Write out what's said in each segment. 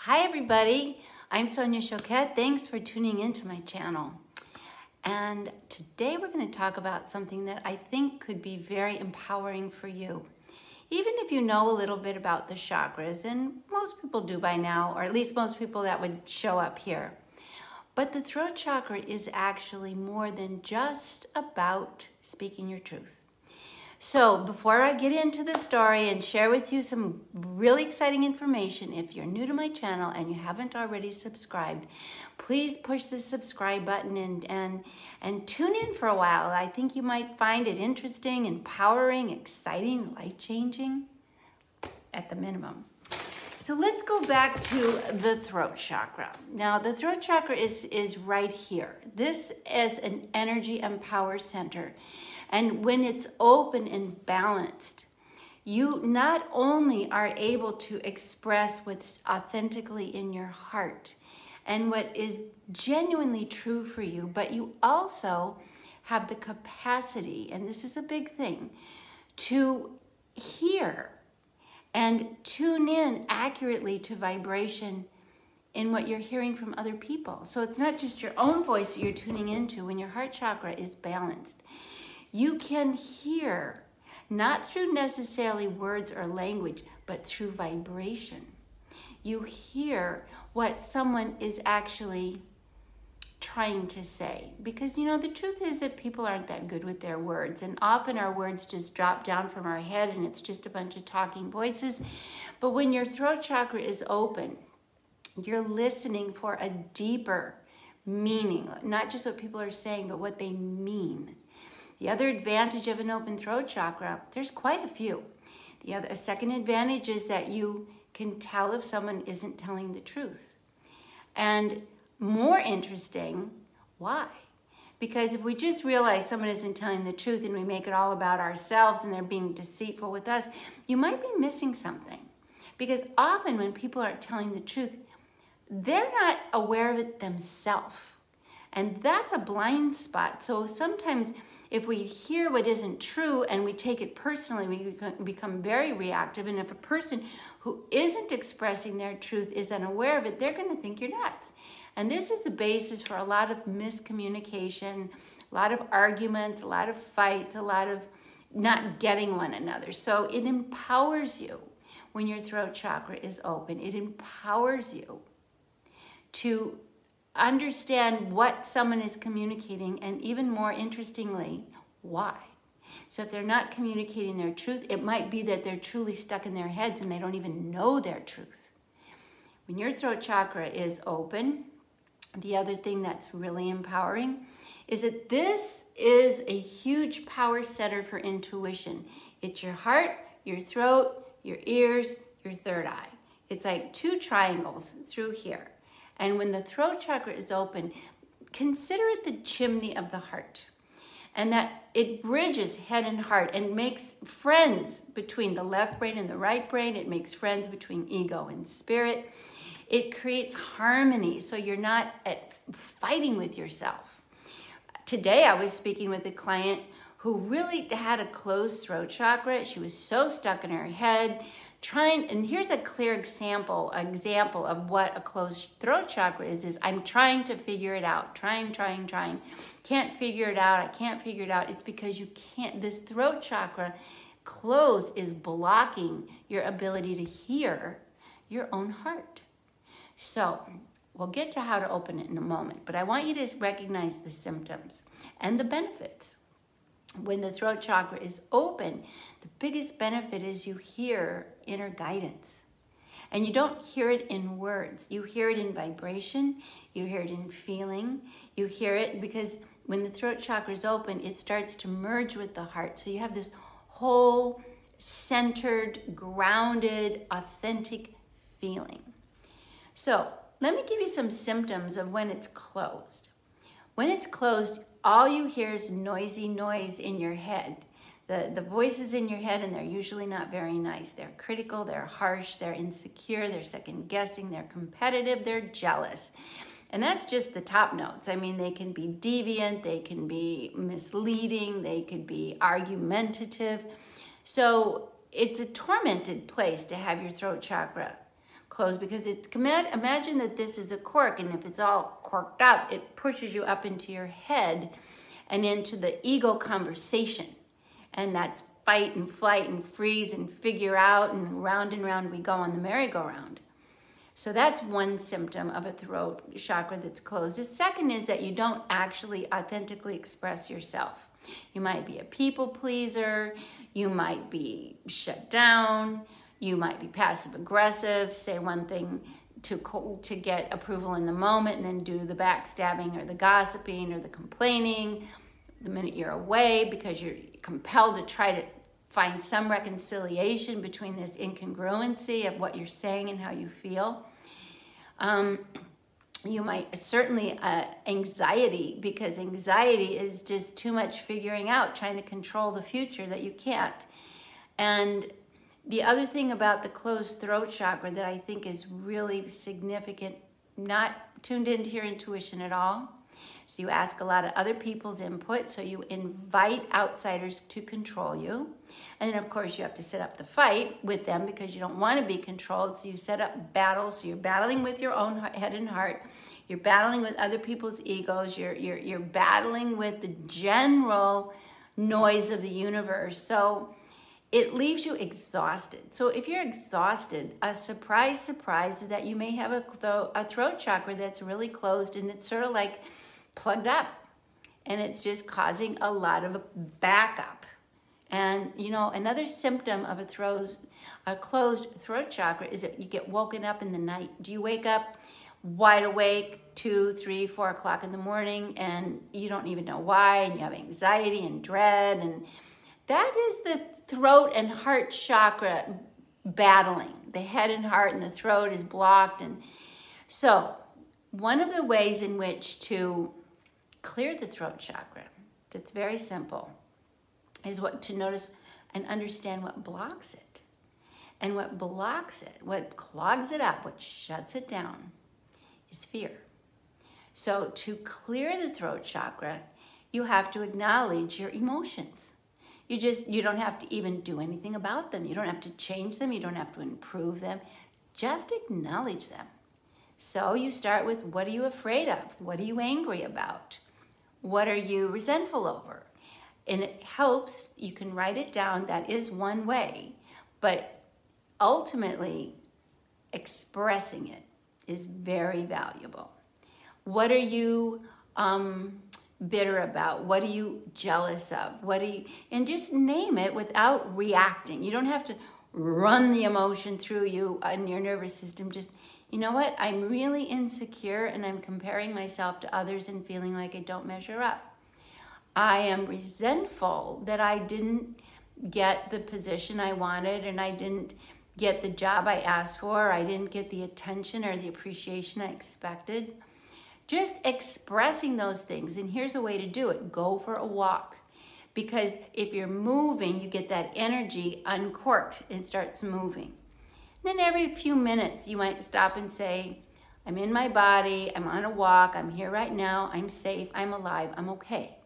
Hi everybody, I'm Sonia Choquette. Thanks for tuning into my channel. And today we're going to talk about something that I think could be very empowering for you. Even if you know a little bit about the chakras, and most people do by now, or at least most people that would show up here. But the throat chakra is actually more than just about speaking your truth. So before I get into the story and share with you some really exciting information, if you're new to my channel and you haven't already subscribed, please push the subscribe button and tune in for a while. I think you might find it interesting, empowering, exciting, life-changing at the minimum. So let's go back to the throat chakra. Now the throat chakra is right here. This is an energy and power center. And when it's open and balanced, you not only are able to express what's authentically in your heart and what is genuinely true for you, but you also have the capacity, and this is a big thing, to hear and tune in accurately to vibration in what you're hearing from other people. So it's not just your own voice that you're tuning into when your heart chakra is balanced. You can hear, not through necessarily words or language, but through vibration. You hear what someone is actually trying to say. Because, you know, the truth is that people aren't that good with their words. And often our words just drop down from our head and it's just a bunch of talking voices. But when your throat chakra is open, you're listening for a deeper meaning. Not just what people are saying, but what they mean. The other advantage of an open throat chakra, there's quite a few. A second advantage is that you can tell if someone isn't telling the truth. And more interesting, why? Because if we just realize someone isn't telling the truth and we make it all about ourselves and they're being deceitful with us, you might be missing something. Because often when people aren't telling the truth, they're not aware of it themselves. And that's a blind spot. So sometimes if we hear what isn't true and we take it personally, we become very reactive. And if a person who isn't expressing their truth is unaware of it, they're going to think you're nuts. And this is the basis for a lot of miscommunication, a lot of arguments, a lot of fights, a lot of not getting one another. So it empowers you when your throat chakra is open. It empowers you to understand what someone is communicating, and even more interestingly, why. So if they're not communicating their truth, it might be that they're truly stuck in their heads and they don't even know their truth. When your throat chakra is open, the other thing that's really empowering is that this is a huge power center for intuition. It's your heart, your throat, your ears, your third eye. It's like two triangles through here. And when the throat chakra is open, consider it the chimney of the heart. And that it bridges head and heart and makes friends between the left brain and the right brain. It makes friends between ego and spirit. It creates harmony so you're not fighting with yourself. Today I was speaking with a client who really had a closed throat chakra. She was so stuck in her head. And here's a clear example of what a closed throat chakra is I'm trying to figure it out, trying. Can't figure it out, I can't figure it out. It's because you can't, this throat chakra closed is blocking your ability to hear your own heart. So we'll get to how to open it in a moment, but I want you to recognize the symptoms and the benefits. When the throat chakra is open, the biggest benefit is you hear inner guidance. And you don't hear it in words. You hear it in vibration. You hear it in feeling. You hear it because when the throat chakra is open, it starts to merge with the heart. So you have this whole centered, grounded, authentic feeling. So let me give you some symptoms of when it's closed. When it's closed, all you hear is noisy noise in your head. The voices in your head, and they're usually not very nice. They're critical, they're harsh, they're insecure, they're second guessing, they're competitive, they're jealous. And that's just the top notes. I mean, they can be deviant, they can be misleading, they could be argumentative. So it's a tormented place to have your throat chakra closed because imagine that this is a cork, and if it's all corked up, it pushes you up into your head and into the ego conversation. And that's fight and flight and freeze and figure out, and round we go on the merry-go-round. So that's one symptom of a throat chakra that's closed. The second is that you don't actually authentically express yourself. You might be a people pleaser, you might be shut down, you might be passive aggressive, say one thing to get approval in the moment and then do the backstabbing or the gossiping or the complaining the minute you're away because you're compelled to try to find some reconciliation between this incongruency of what you're saying and how you feel. You might certainly anxiety, because anxiety is just too much figuring out, trying to control the future that you can't. And the other thing about the closed throat chakra that I think is really significant, not tuned into your intuition at all. So you ask a lot of other people's input, so you invite outsiders to control you. And then of course you have to set up the fight with them because you don't want to be controlled. So you set up battles. So you're battling with your own head and heart. You're battling with other people's egos. You're battling with the general noise of the universe. So it leaves you exhausted. So if you're exhausted, a surprise is that you may have a throat chakra that's really closed, and it's sort of like plugged up, and it's just causing a lot of backup. And you know, another symptom of a closed throat chakra is that you get woken up in the night. Do you wake up wide awake 2, 3, 4 o'clock in the morning and you don't even know why, and you have anxiety and dread? And that is the throat and heart chakra battling. The head and heart and the throat is blocked. And so one of the ways in which to clear the throat chakra, that's very simple, is to notice and understand what blocks it. And what blocks it, what clogs it up, what shuts it down, is fear. So to clear the throat chakra, you have to acknowledge your emotions. You don't have to even do anything about them. You don't have to change them. You don't have to improve them. Just acknowledge them. So you start with, what are you afraid of? What are you angry about? What are you resentful over? And it helps, you can write it down. That is one way. But ultimately, expressing it is very valuable. What are you bitter about? What are you jealous of? And just name it without reacting. You don't have to run the emotion through you in your nervous system. Just, you know what? I'm really insecure and I'm comparing myself to others and feeling like I don't measure up. I am resentful that I didn't get the position I wanted, and I didn't get the job I asked for, or I didn't get the attention or the appreciation I expected. Just expressing those things. And here's a way to do it. Go for a walk. Because if you're moving, you get that energy uncorked and it starts moving. Then every few minutes, you might stop and say, I'm in my body, I'm on a walk, I'm here right now, I'm safe, I'm alive, I'm okay.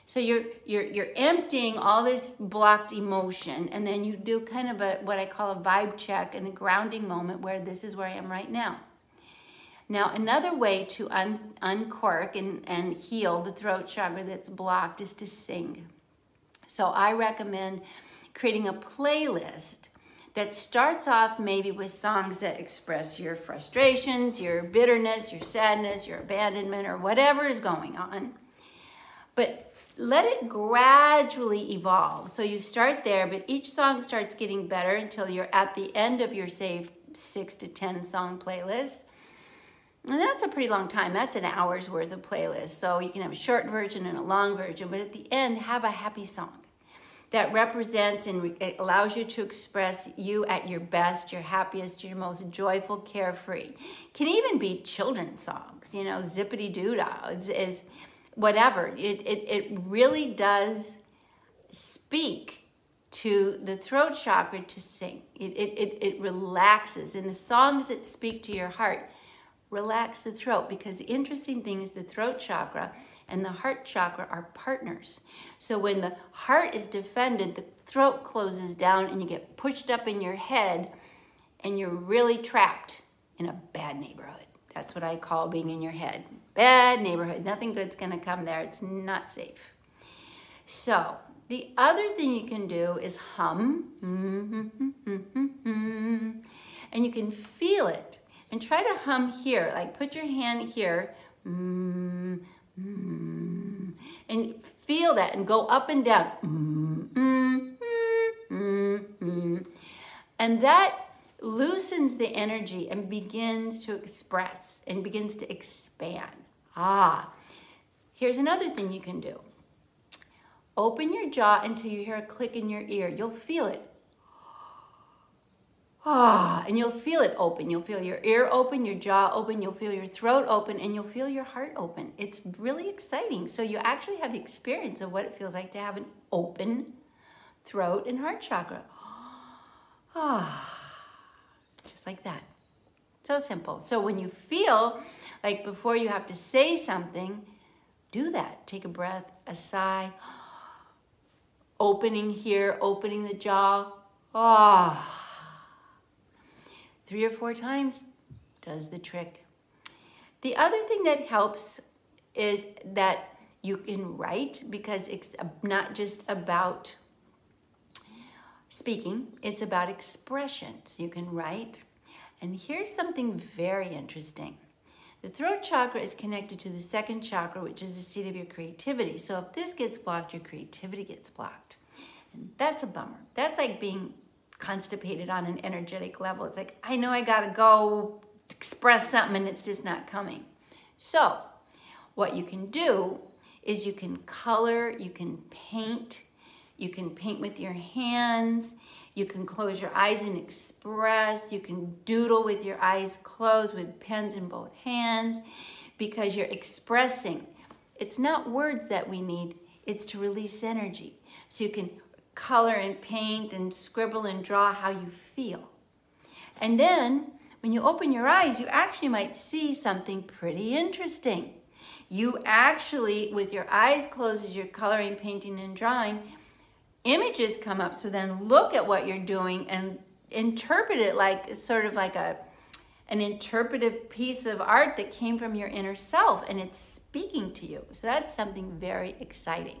So you're emptying all this blocked emotion, and then you do kind of what I call a vibe check and a grounding moment where this is where I am right now. Now, another way to uncork and heal the throat chakra that's blocked is to sing. So I recommend creating a playlist that starts off maybe with songs that express your frustrations, your bitterness, your sadness, your abandonment, or whatever is going on. But let it gradually evolve. So you start there, but each song starts getting better until you're at the end of your, say, 6 to 10 song playlist. And that's a pretty long time. That's an hour's worth of playlist. So you can have a short version and a long version, but at the end, have a happy song that represents and it allows you to express you at your best, your happiest, your most joyful, carefree. Can even be children's songs, you know, zippity-doo-dah, is whatever. It really does speak to the throat chakra to sing. It relaxes. And the songs that speak to your heart relax the throat, because the interesting thing is the throat chakra and the heart chakra are partners. So when the heart is defended, the throat closes down and you get pushed up in your head and you're really trapped in a bad neighborhood. That's what I call being in your head. Bad neighborhood. Nothing good's going to come there. It's not safe. So the other thing you can do is hum. And you can feel it. And try to hum here. Like put your hand here. And feel that and go up and down. And that loosens the energy and begins to express and begins to expand. Here's another thing you can do. Open your jaw until you hear a click in your ear. You'll feel it. And you'll feel it open. You'll feel your ear open, your jaw open, you'll feel your throat open, and you'll feel your heart open. It's really exciting. So you actually have the experience of what it feels like to have an open throat and heart chakra. Just like that. So simple. So when you feel like before you have to say something, do that. Take a breath, a sigh, opening here, opening the jaw. 3 or 4 times does the trick. The other thing that helps is that you can write, because it's not just about speaking, it's about expression. So you can write. And here's something very interesting. The throat chakra is connected to the second chakra, which is the seat of your creativity. So if this gets blocked, your creativity gets blocked. And that's a bummer. That's like being constipated on an energetic level. It's like, I know I gotta go express something and it's just not coming. So what you can do is you can color, you can paint with your hands, you can close your eyes and express, you can doodle with your eyes closed with pens in both hands, because you're expressing. It's not words that we need, it's to release energy. So you can color and paint and scribble and draw how you feel. And then when you open your eyes, you actually might see something pretty interesting. You actually, with your eyes closed as you're coloring, painting, and drawing, images come up. So then look at what you're doing and interpret it like sort of like an interpretive piece of art that came from your inner self, and it's speaking to you. So that's something very exciting.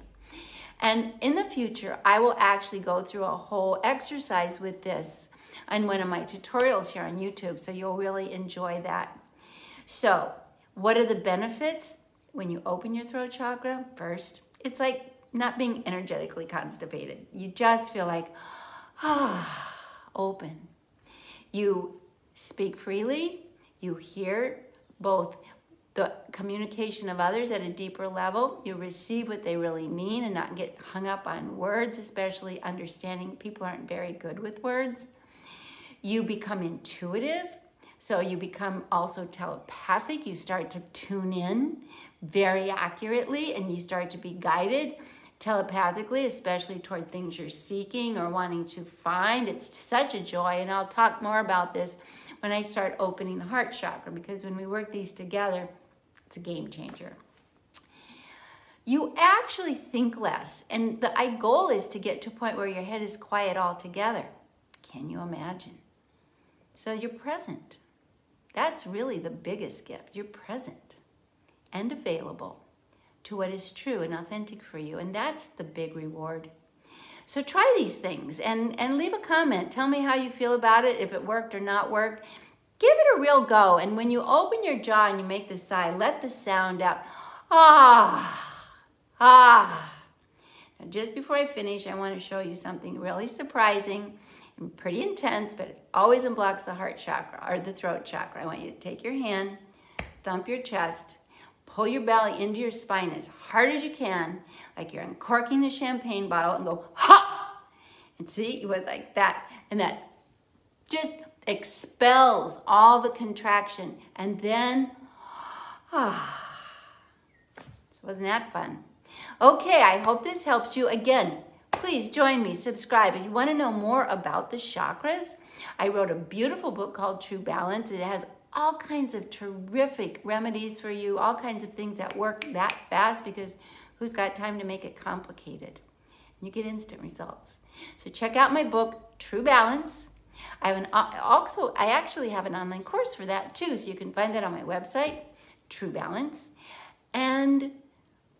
And in the future, I will actually go through a whole exercise with this on one of my tutorials here on YouTube, so you'll really enjoy that. So what are the benefits when you open your throat chakra? First, it's like not being energetically constipated. You just feel like, open. You speak freely. You hear both the communication of others at a deeper level. You receive what they really mean and not get hung up on words, especially understanding people aren't very good with words. You become intuitive, so you become also telepathic. You start to tune in very accurately, and you start to be guided telepathically, especially toward things you're seeking or wanting to find. It's such a joy, and I'll talk more about this when I start opening the heart chakra, because when we work these together, it's a game changer. You actually think less, and the goal is to get to a point where your head is quiet altogether. Can you imagine? So you're present. That's really the biggest gift. You're present and available to what is true and authentic for you, and that's the big reward. So try these things and leave a comment. Tell me how you feel about it, if it worked or not worked. Give it a real go, and when you open your jaw and you make the sigh, let the sound out. Now, just before I finish, I want to show you something really surprising and pretty intense, but it always unblocks the heart chakra or the throat chakra. I want you to take your hand, thump your chest, pull your belly into your spine as hard as you can, like you're uncorking a champagne bottle, and go, ha! And see, it was like that. And that just expels all the contraction. And then, so wasn't that fun? Okay, I hope this helps you. Again, please join me, subscribe. If you want to know more about the chakras, I wrote a beautiful book called True Balance. It has all kinds of terrific remedies for you, all kinds of things that work that fast, because who's got time to make it complicated? You get instant results. So check out my book, True Balance. I actually have an online course for that too, so you can find that on my website, True Balance. And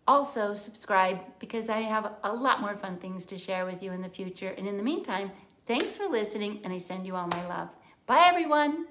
also subscribe, because I have a lot more fun things to share with you in the future. And in the meantime, thanks for listening, and I send you all my love. Bye, everyone.